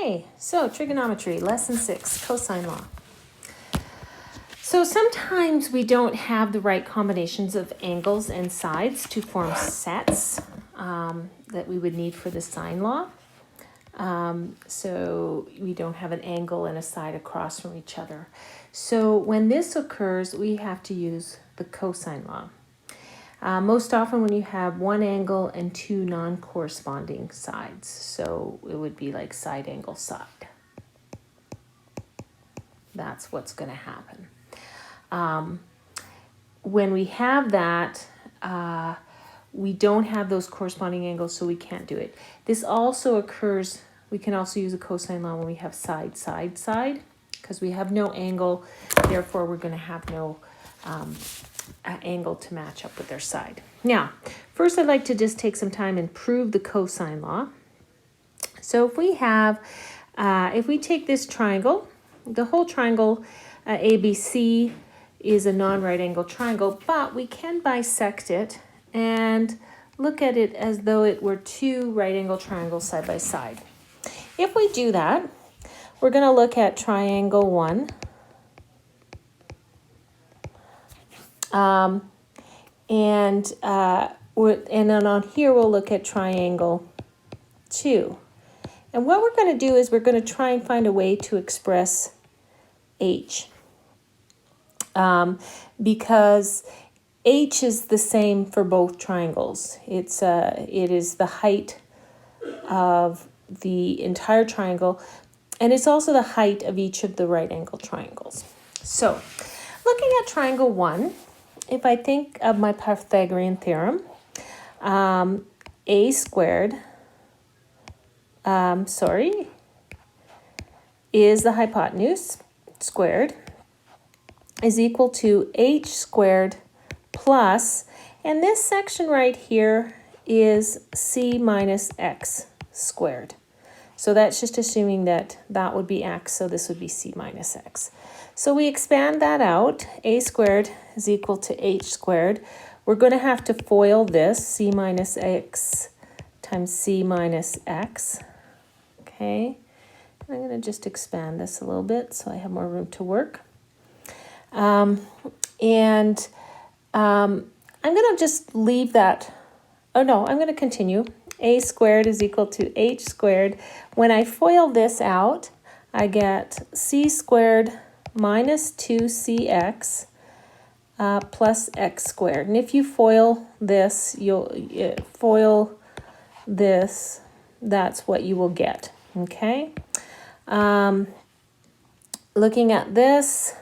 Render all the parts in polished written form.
Okay, so trigonometry, lesson 6, cosine law. So sometimes we don't have the right combinations of angles and sides to form sets that we would need for the sine law. So we don't have an angle and a side across from each other. So when this occurs, we have to use the cosine law. Most often when you have one angle and two non-corresponding sides. So it would be like side angle side. That's what's going to happen. When we have that, we don't have those corresponding angles, so we can't do it. This also occurs, we can also use a cosine law when we have side, side, side, because we have no angle, therefore we're going to have no angle to match up with their side. Now, first I'd like to just take some time and prove the cosine law. So if we have, if we take this triangle, the whole triangle ABC is a non-right angle triangle, but we can bisect it and look at it as though it were two right angle triangles side by side. If we do that, we're going to look at triangle 1. And then on here we'll look at triangle 2. And what we're going to do is we're going to try and find a way to express h. Because h is the same for both triangles. It is the height of the entire triangle, and it's also the height of each of the right angle triangles. So, looking at triangle 1, if I think of my Pythagorean theorem, a squared, is the hypotenuse squared is equal to h squared plus, and this section right here is c minus x squared. So that's just assuming that that would be x, so this would be c minus x. So we expand that out. A squared is equal to h squared. We're going to have to FOIL this, c minus x times c minus x. Okay, I'm going to just expand this a little bit so I have more room to work. I'm going to just leave that. Oh no, I'm going to continue. A squared is equal to h squared. When I FOIL this out, I get c squared minus 2cx plus x squared. And if you FOIL this, that's what you will get. Okay. Looking at this,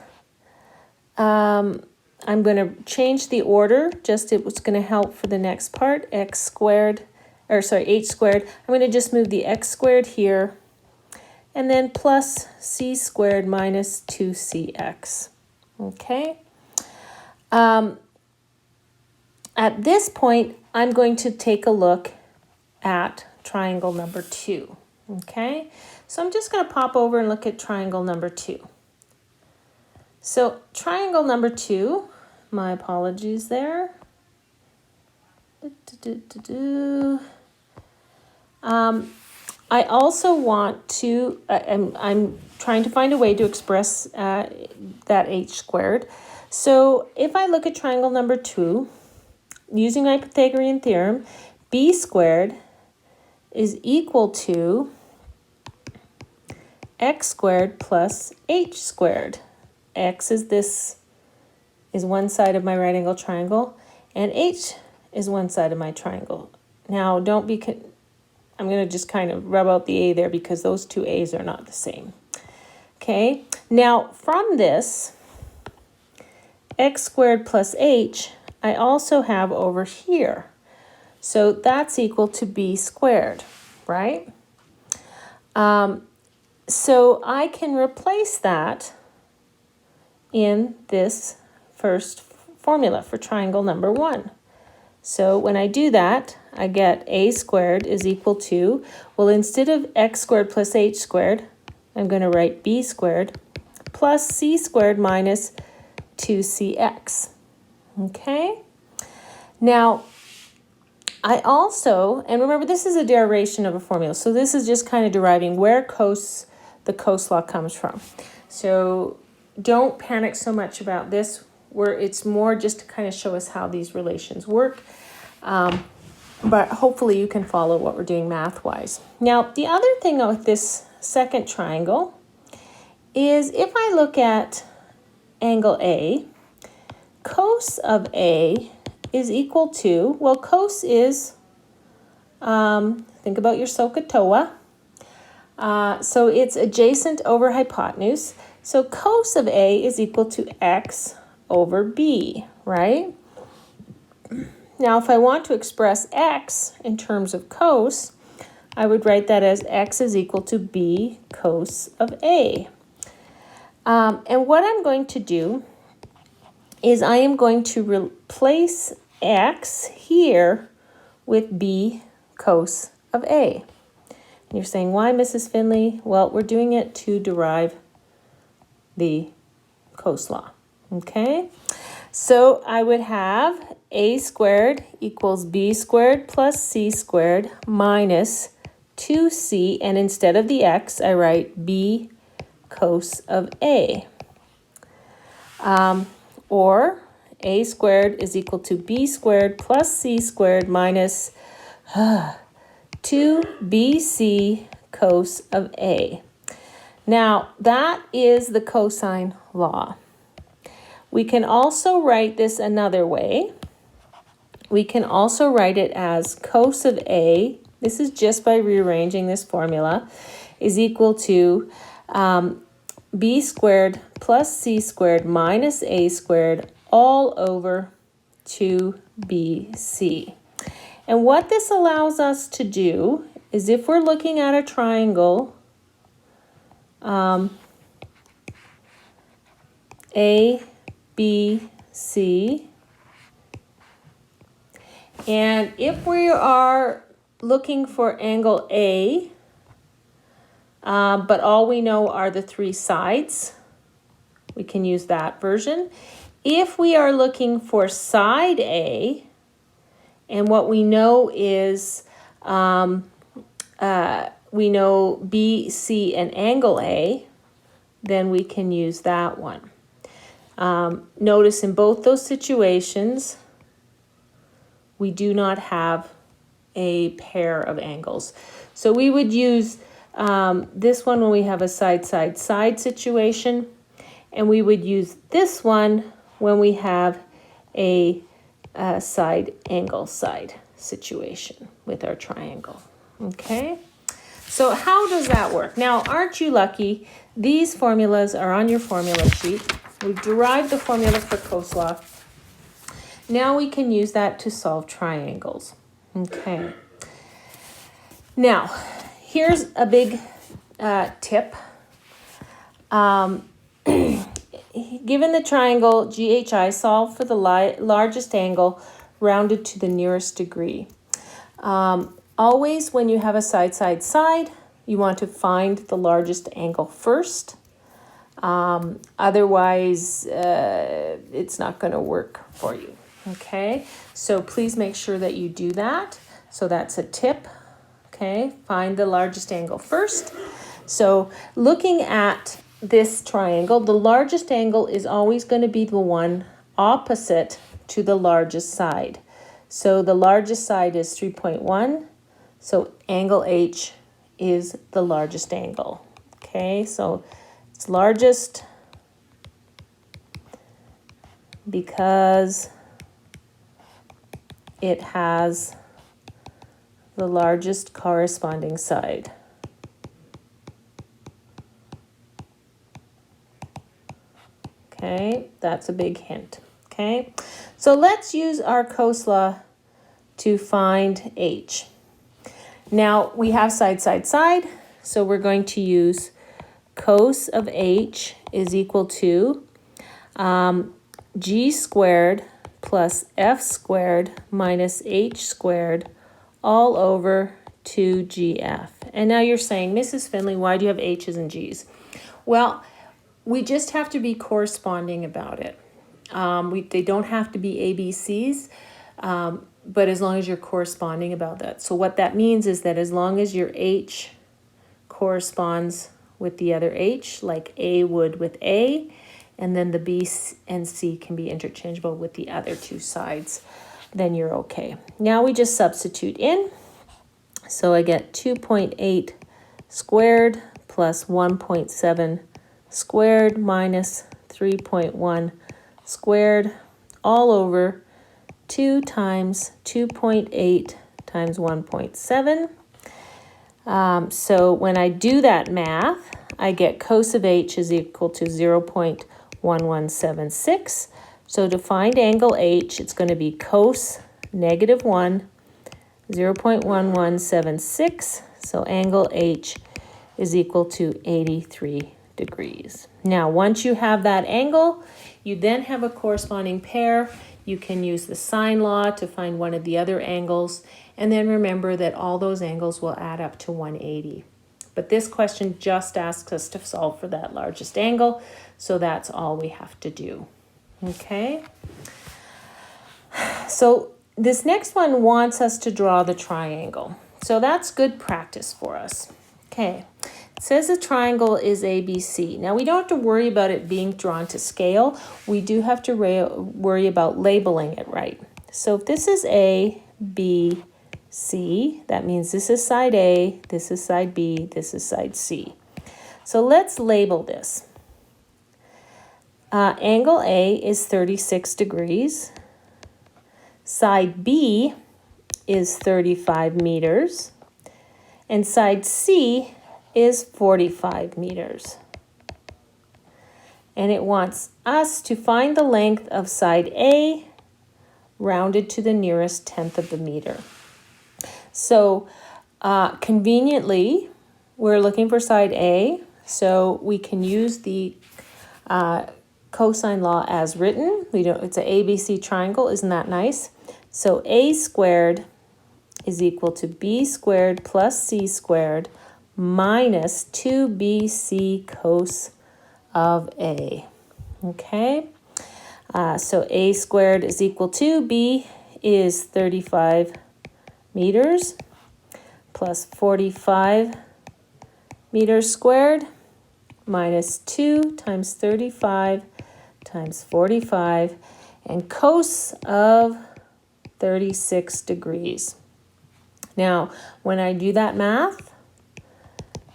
I'm going to change the order, just it was going to help for the next part, h squared. I'm going to just move the x squared here, and then plus c squared minus 2cx. Okay. At this point, I'm going to take a look at triangle number 2. Okay. So I'm just going to pop over and look at triangle number 2. So triangle number 2, my apologies there. I also want to, I'm trying to find a way to express that h squared. So if I look at triangle number 2, using my Pythagorean theorem, b squared is equal to x squared plus h squared. X is one side of my right angle triangle, and h is one side of my triangle. Now, I'm going to just kind of rub out the a there because those two a's are not the same. Okay, now from this, x squared plus h, I also have over here. So that's equal to b squared, right? So I can replace that in this first formula for triangle number 1. So when I do that, I get a squared is equal to, well, instead of x squared plus h squared, I'm going to write b squared plus c squared minus 2cx. Okay? Now, I also, and remember this is a derivation of a formula, so this is just kind of deriving where the cos law comes from. So don't panic so much about this, where it's more just to kind of show us how these relations work. But hopefully you can follow what we're doing math-wise. Now, the other thing with this second triangle is if I look at angle A, cos of A is equal to, well, cos is, think about your SOHCAHTOA. So it's adjacent over hypotenuse. So cos of A is equal to x over b, right? Now, if I want to express x in terms of cos, I would write that as x is equal to b cos of A. And what I'm going to do is I am going to replace x here with b cos of A. And you're saying, why, Mrs. Finley? Well, we're doing it to derive the cos law, okay? So I would have a squared equals b squared plus c squared minus 2c, and instead of the x, I write b cos of A. Or a squared is equal to b squared plus c squared minus 2bc cos of A. Now, that is the cosine law. We can also write this another way. We can also write it as cos of A, this is just by rearranging this formula, is equal to b squared plus c squared minus a squared all over 2bc. And what this allows us to do is if we're looking at a triangle, A, B, C, and if we are looking for angle A, but all we know are the three sides, we can use that version. If we are looking for side A, and what we know is, we know B, C, and angle A, then we can use that one. Notice in both those situations, we do not have a pair of angles. So we would use this one when we have a side situation, and we would use this one when we have a side situation with our triangle. Okay, so how does that work? Now, aren't you lucky? These formulas are on your formula sheet. We've derived the formula for cos law. Now we can use that to solve triangles. Okay. Now, here's a big tip. Given the triangle GHI, solve for the largest angle rounded to the nearest degree. Always when you have a side, you want to find the largest angle first. Otherwise, it's not going to work for you. Okay, so please make sure that you do that. So that's a tip. Okay, find the largest angle first. So looking at this triangle, the largest angle is always going to be the one opposite to the largest side. So the largest side is 3.1. So angle H is the largest angle. Okay, so it's largest because it has the largest corresponding side. Okay, that's a big hint. Okay, so let's use our cos law to find H. Now we have side, so we're going to use cos of H is equal to G squared plus F squared minus H squared all over 2GF. And now you're saying, Mrs. Finley, why do you have H's and G's? Well, we just have to be corresponding about it. They don't have to be ABCs. but as long as you're corresponding about that. So what that means is that as long as your H corresponds with the other H, like A would with A, and then the B and C can be interchangeable with the other two sides, then you're okay. Now we just substitute in. So I get 2.8 squared plus 1.7 squared minus 3.1 squared all over 2 times 2.8 times 1.7. So when I do that math, I get cos of H is equal to 0.1176. So to find angle H, it's going to be cos negative 1, 0.1176. So angle H is equal to 83 degrees. Now, once you have that angle, you then have a corresponding pair. You can use the sine law to find one of the other angles. And then remember that all those angles will add up to 180. But this question just asks us to solve for that largest angle. So that's all we have to do. Okay. So this next one wants us to draw the triangle. So that's good practice for us. Okay. It says the triangle is ABC. Now we don't have to worry about it being drawn to scale. We do have to worry about labeling it right. So if this is A, B, C, that means this is side A, this is side B, this is side C. So let's label this. Angle A is 36 degrees. Side B is 35 meters. And side C is 45 meters. And it wants us to find the length of side A rounded to the nearest tenth of the meter. So conveniently, we're looking for side A, so we can use the cosine law as written. It's an ABC triangle, isn't that nice? So A squared is equal to B squared plus C squared minus 2BC cos of A. Okay, so A squared is equal to B is 35 meters plus 45 meters squared minus 2 times 35 times 45, and cos of 36 degrees. Now, when I do that math,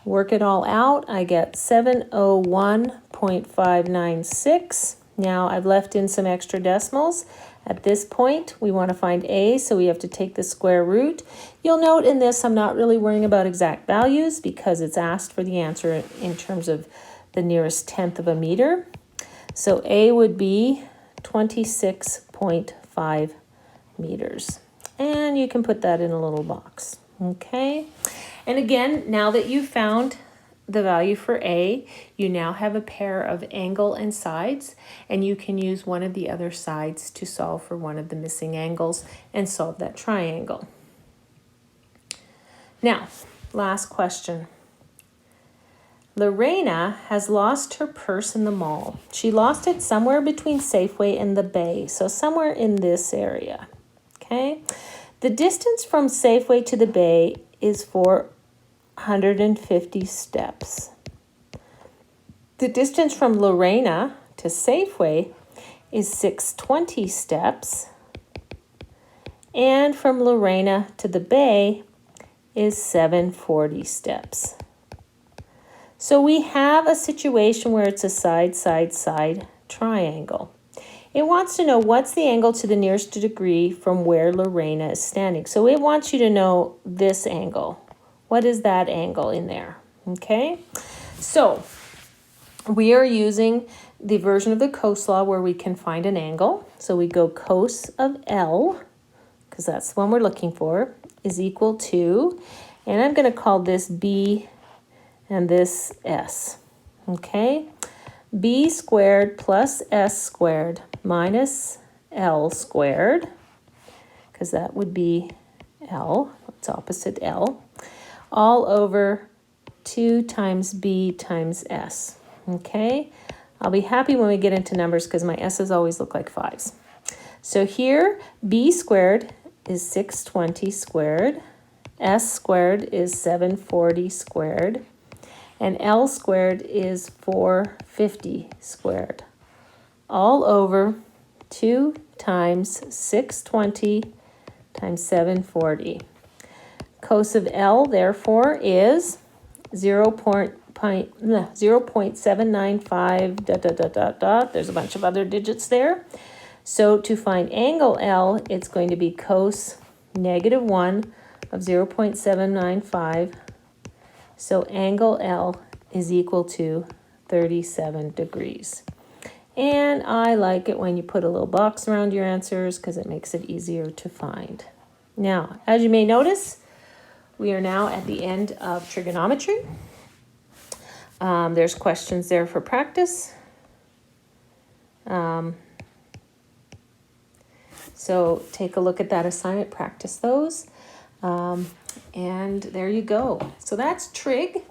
work it all out, I get 701.596. Now, I've left in some extra decimals. At this point, we want to find A, so we have to take the square root. You'll note in this, I'm not really worrying about exact values because it's asked for the answer in terms of the nearest tenth of a meter. So A would be 26.5 meters. And you can put that in a little box, okay? And again, now that you've found the value for A, you now have a pair of angle and sides, and you can use one of the other sides to solve for one of the missing angles and solve that triangle. Now, last question. Lorena has lost her purse in the mall. She lost it somewhere between Safeway and the Bay, so somewhere in this area, okay? The distance from Safeway to the Bay is 450 steps. The distance from Lorena to Safeway is 620 steps. And from Lorena to the Bay is 740 steps. So we have a situation where it's a side, side, side triangle. It wants to know what's the angle to the nearest degree from where Lorena is standing. So it wants you to know this angle. What is that angle in there? Okay, so we are using the version of the cos law where we can find an angle. So we go cos of L, because that's the one we're looking for, is equal to, and I'm going to call this B and this S. Okay, B squared plus S squared minus L squared, because that would be L, it's opposite L, all over 2 times B times S. Okay, I'll be happy when we get into numbers because my S's always look like 5s. So here, B squared is 620 squared, S squared is 740 squared, and L squared is 450 squared. All over 2 times 620 times 740. Cos of L, therefore, is 0.795, There's a bunch of other digits there. So to find angle L, it's going to be cos -1 of 0.795. So angle L is equal to 37 degrees. And I like it when you put a little box around your answers because it makes it easier to find. Now, as you may notice, we are now at the end of trigonometry. There's questions there for practice. So take a look at that assignment, practice those, and there you go. So that's trig.